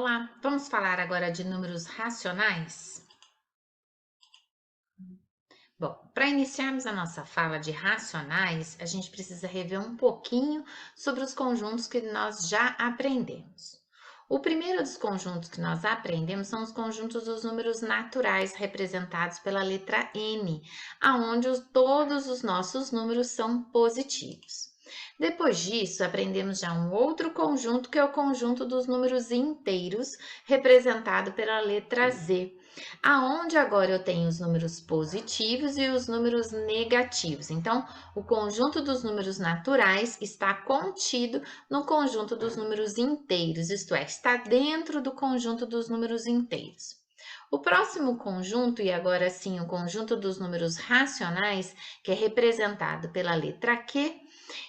Olá, vamos falar agora de números racionais? Bom, para iniciarmos a nossa fala de racionais, a gente precisa rever um pouquinho sobre os conjuntos que nós já aprendemos. O primeiro dos conjuntos que nós aprendemos são os conjuntos dos números naturais, representados pela letra N, aonde todos os nossos números são positivos. Depois disso, aprendemos já um outro conjunto, que é o conjunto dos números inteiros, representado pela letra Z, aonde agora eu tenho os números positivos e os números negativos. Então, o conjunto dos números naturais está contido no conjunto dos números inteiros, isto é, está dentro do conjunto dos números inteiros. O próximo conjunto, e agora sim o conjunto dos números racionais, que é representado pela letra Q,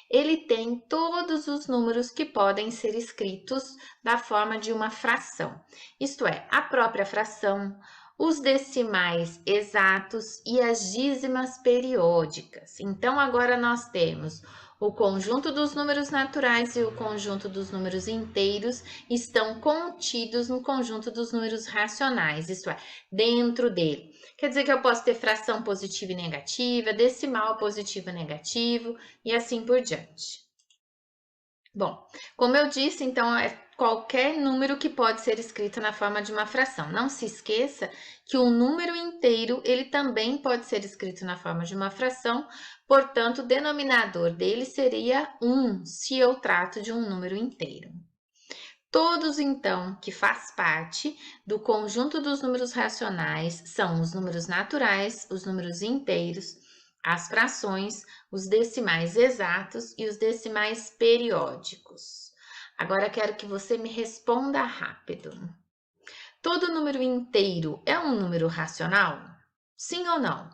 ele tem todos os números que podem ser escritos da forma de uma fração, isto é, a própria fração, os decimais exatos e as dízimas periódicas. Então, agora nós temos o conjunto dos números naturais e o conjunto dos números inteiros estão contidos no conjunto dos números racionais, isto é, dentro dele. Quer dizer que eu posso ter fração positiva e negativa, decimal positivo e negativo e assim por diante. Bom, como eu disse, então é qualquer número que pode ser escrito na forma de uma fração. Não se esqueça que o número inteiro, ele também pode ser escrito na forma de uma fração, portanto, o denominador dele seria 1, se eu trato de um número inteiro. Todos, então, que faz parte do conjunto dos números racionais são os números naturais, os números inteiros, as frações, os decimais exatos e os decimais periódicos. Agora quero que você me responda rápido. Todo número inteiro é um número racional? Sim ou não?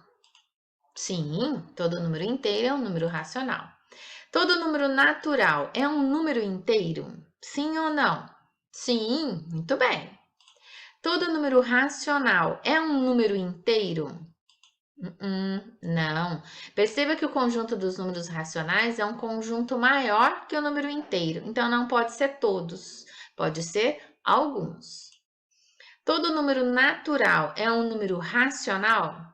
Sim, todo número inteiro é um número racional. Todo número natural é um número inteiro? Sim ou não? Sim, muito bem. Todo número racional é um número inteiro? Não. Perceba que o conjunto dos números racionais é um conjunto maior que o número inteiro, então não pode ser todos, pode ser alguns. Todo número natural é um número racional?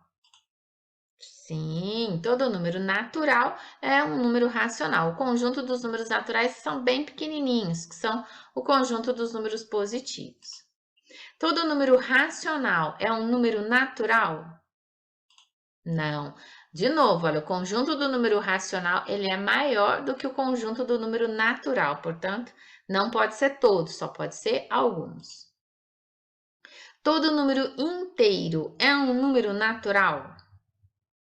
Sim, todo número natural é um número racional. O conjunto dos números naturais são bem pequenininhos, que são o conjunto dos números positivos. Todo número racional é um número natural? Não. De novo, olha, o conjunto do número racional, ele é maior do que o conjunto do número natural, portanto, não pode ser todos, só pode ser alguns. Todo número inteiro é um número natural?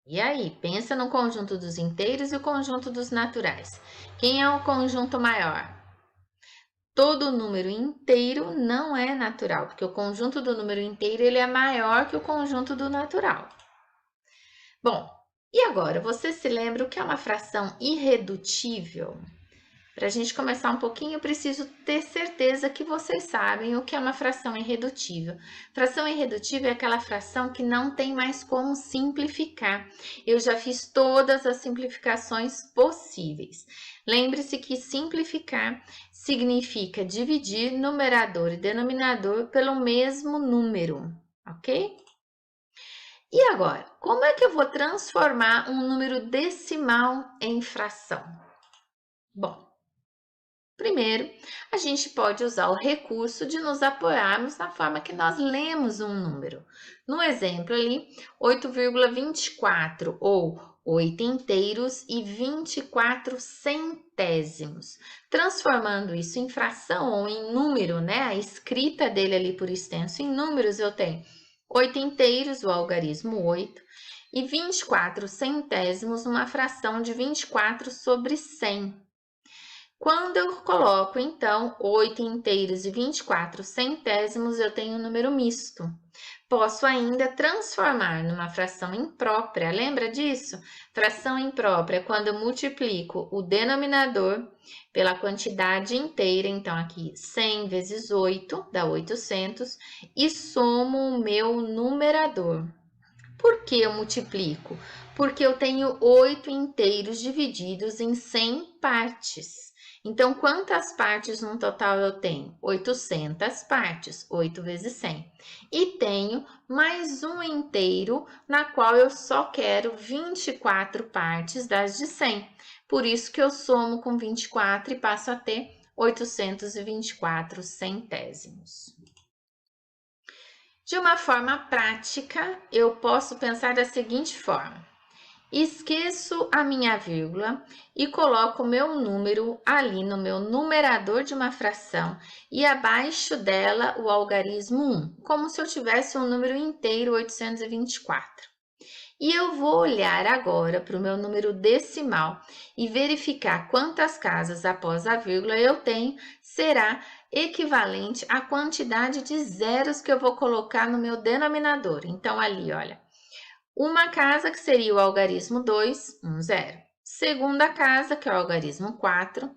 E aí, pensa no conjunto dos inteiros e o conjunto dos naturais. Quem é o conjunto maior? Todo número inteiro não é natural, porque o conjunto do número inteiro ele é maior que o conjunto do natural. Bom, e agora, você se lembra o que é uma fração irredutível? Para a gente começar um pouquinho, eu preciso ter certeza que vocês sabem o que é uma fração irredutível. Fração irredutível é aquela fração que não tem mais como simplificar. Eu já fiz todas as simplificações possíveis. Lembre-se que simplificar significa dividir numerador e denominador pelo mesmo número, ok? E agora, como é que eu vou transformar um número decimal em fração? Bom, primeiro, a gente pode usar o recurso de nos apoiarmos na forma que nós lemos um número. No exemplo ali, 8,24 ou 8 inteiros e 24 centésimos. Transformando isso em fração ou em número, né? A escrita dele ali por extenso em números, eu tenho 8 inteiros, o algarismo 8, e 24 centésimos, uma fração de 24 sobre 100. Quando eu coloco, então, 8 inteiros e 24 centésimos, eu tenho um número misto. Posso ainda transformar numa fração imprópria, lembra disso? Fração imprópria é quando eu multiplico o denominador pela quantidade inteira, então aqui 100 vezes 8 dá 800, e somo o meu numerador. Por que eu multiplico? Porque eu tenho 8 inteiros divididos em 100 partes. Então, quantas partes no total eu tenho? 800 partes, 8 vezes 100. E tenho mais um inteiro, na qual eu só quero 24 partes das de 100. Por isso que eu somo com 24 e passo a ter 824 centésimos. De uma forma prática, eu posso pensar da seguinte forma. Esqueço a minha vírgula e coloco o meu número ali no meu numerador de uma fração e abaixo dela o algarismo 1, como se eu tivesse um número inteiro 824. E eu vou olhar agora para o meu número decimal e verificar quantas casas após a vírgula eu tenho, será equivalente à quantidade de zeros que eu vou colocar no meu denominador. Então, ali, olha, uma casa que seria o algarismo 2, 1, 0. Segunda casa, que é o algarismo 4,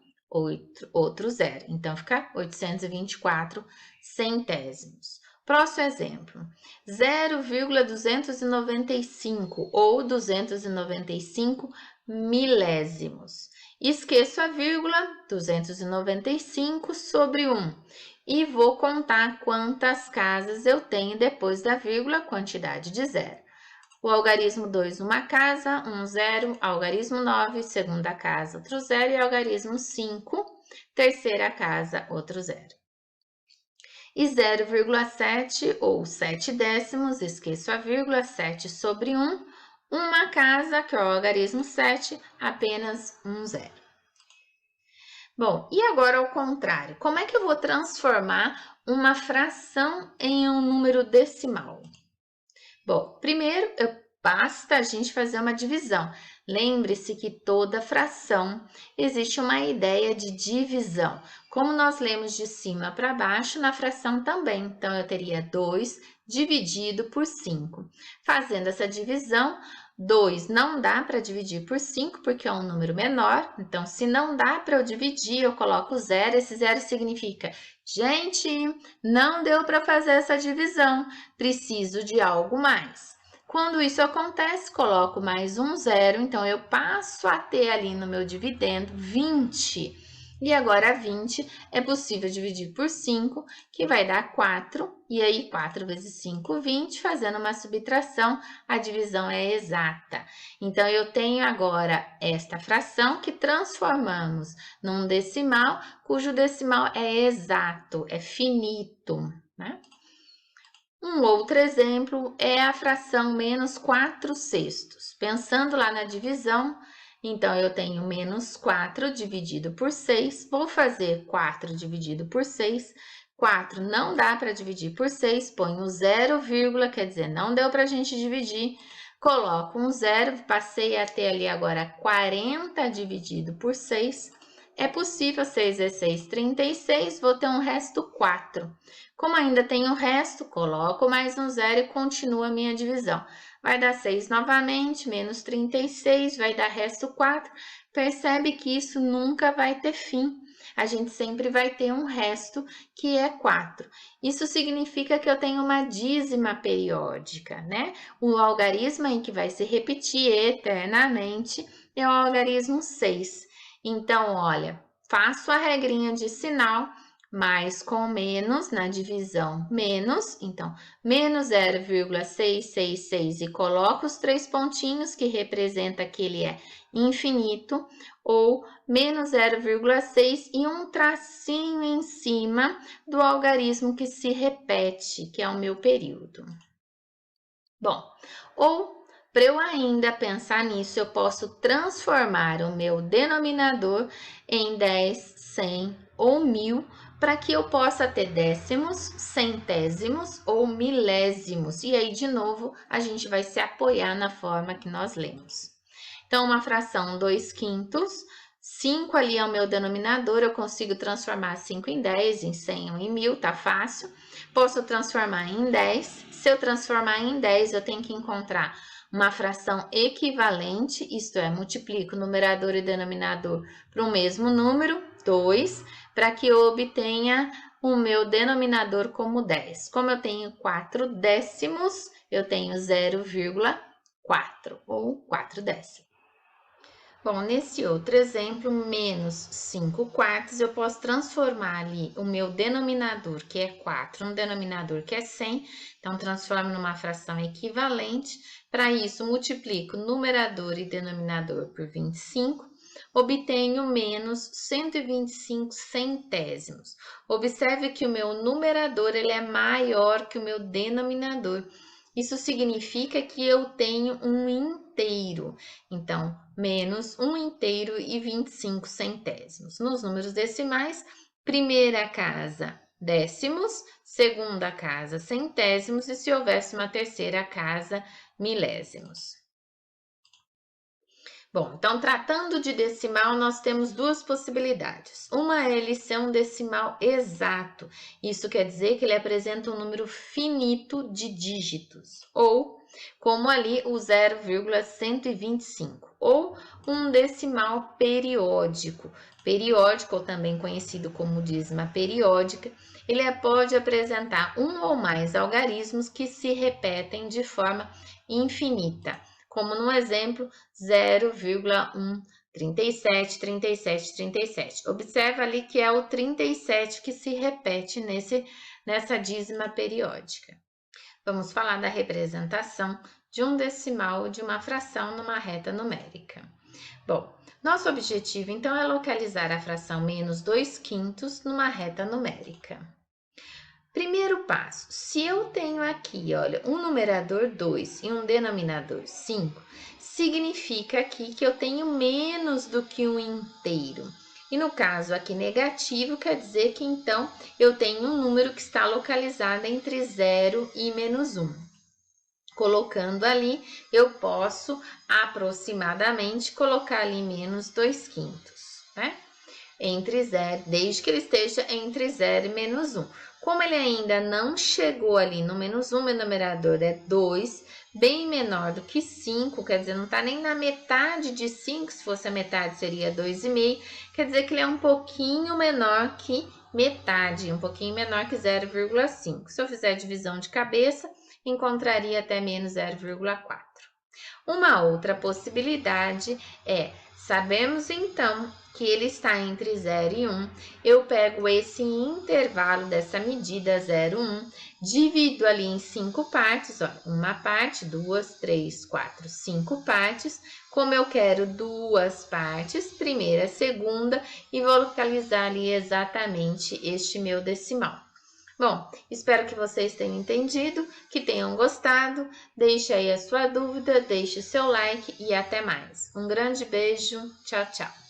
outro 0. Então, fica 824 centésimos. Próximo exemplo, 0,295 ou 295 milésimos. Esqueço a vírgula, 295 sobre 1. E vou contar quantas casas eu tenho depois da vírgula, quantidade de 0. O algarismo 2, uma casa, 1, 0. Algarismo 9, segunda casa, outro 0. E algarismo 5, terceira casa, outro 0. E 0,7 ou 7 décimos, esqueço a vírgula, 7 sobre 1. Uma casa, que é o algarismo 7, apenas 1 0. Bom, e agora ao contrário, como é que eu vou transformar uma fração em um número decimal? Bom, primeiro basta a gente fazer uma divisão. Lembre-se que toda fração existe uma ideia de divisão. Como nós lemos de cima para baixo, na fração também. Então, eu teria 2 dividido por 5. Fazendo essa divisão, 2 não dá para dividir por 5, porque é um número menor. Então, se não dá para eu dividir, eu coloco 0. Esse 0 significa, gente, não deu para fazer essa divisão, preciso de algo mais. Quando isso acontece, coloco mais um 0, então eu passo a ter ali no meu dividendo 20. E agora 20 é possível dividir por 5, que vai dar 4. E aí 4 vezes 5, 20, fazendo uma subtração, a divisão é exata. Então, eu tenho agora esta fração que transformamos num decimal, cujo decimal é exato, é finito, né? Um outro exemplo é a fração menos 4 sextos. Pensando lá na divisão, então eu tenho menos 4 dividido por 6, vou fazer 4 dividido por 6, 4 não dá para dividir por 6, ponho 0, quer dizer, não deu para a gente dividir, coloco um 0, passei a ter ali agora 40 dividido por 6, é possível 6 vezes 6, 36, vou ter um resto 4. Como ainda tenho o resto, coloco mais um 0 e continuo a minha divisão. Vai dar 6 novamente, menos 36, vai dar resto 4. Percebe que isso nunca vai ter fim. A gente sempre vai ter um resto que é 4. Isso significa que eu tenho uma dízima periódica, né? O algarismo em que vai se repetir eternamente é o algarismo 6. Então, olha, faço a regrinha de sinal, mais com menos na divisão menos, então, menos 0,666 e coloco os 3 pontinhos que representa que ele é infinito, ou menos 0,6 e um tracinho em cima do algarismo que se repete, que é o meu período. Bom, ou para eu ainda pensar nisso, eu posso transformar o meu denominador em 10, 100 ou 1000, para que eu possa ter décimos, centésimos ou milésimos. E aí, de novo, a gente vai se apoiar na forma que nós lemos. Então, uma fração 2 quintos, 5 ali é o meu denominador, eu consigo transformar 5 em 10, em 100 ou em 1000, tá fácil. Posso transformar em 10. Se eu transformar em 10, eu tenho que encontrar uma fração equivalente, isto é, multiplico o numerador e denominador para o mesmo número, 2, para que eu obtenha o meu denominador como 10. Como eu tenho 4 décimos, eu tenho 0,4 ou 4 décimos. Bom, nesse outro exemplo, menos 5/4, eu posso transformar ali o meu denominador, que é 4, no denominador, que é 100. Então, transformo numa fração equivalente. Para isso, multiplico numerador e denominador por 25. Obtenho menos 125 centésimos. Observe que o meu numerador ele é maior que o meu denominador. Isso significa que eu tenho um inteiro. Então, menos 1 inteiro e 25 centésimos. Nos números decimais, primeira casa, décimos, segunda casa, centésimos, e se houvesse uma terceira casa, milésimos. Bom, então, tratando de decimal, nós temos duas possibilidades. Uma é ele ser um decimal exato. Isso quer dizer que ele apresenta um número finito de dígitos. Ou, como ali, o 0,125. Ou um decimal periódico. Periódico, ou também conhecido como dízima periódica, ele pode apresentar um ou mais algarismos que se repetem de forma infinita, como no exemplo 0,137, 37, 37. Observa ali que é o 37 que se repete nessa dízima periódica. Vamos falar da representação de um decimal de uma fração numa reta numérica. Bom, nosso objetivo então é localizar a fração menos 2/5 numa reta numérica. Primeiro passo, se eu tenho aqui, olha, um numerador 2 e um denominador 5, significa aqui que eu tenho menos do que um inteiro. E no caso aqui negativo, quer dizer que então eu tenho um número que está localizado entre 0 e menos 1. Colocando ali, eu posso aproximadamente colocar ali menos 2/5, né? Entre 0, desde que ele esteja entre 0 e menos 1. Como ele ainda não chegou ali no menos 1, meu numerador é 2, bem menor do que 5, quer dizer, não está nem na metade de 5, se fosse a metade seria 2,5, quer dizer que ele é um pouquinho menor que metade, um pouquinho menor que 0,5. Se eu fizer divisão de cabeça, encontraria até menos 0,4. Uma outra possibilidade é, sabemos então que ele está entre 0 e 1, eu pego esse intervalo dessa medida 0, 1, divido ali em 5 partes, ó, uma parte, 2, 3, 4, 5 partes. Como eu quero duas partes, primeira, segunda, e vou localizar ali exatamente este meu decimal. Bom, espero que vocês tenham entendido, que tenham gostado. Deixe aí a sua dúvida, deixe o seu like e até mais. Um grande beijo, tchau, tchau.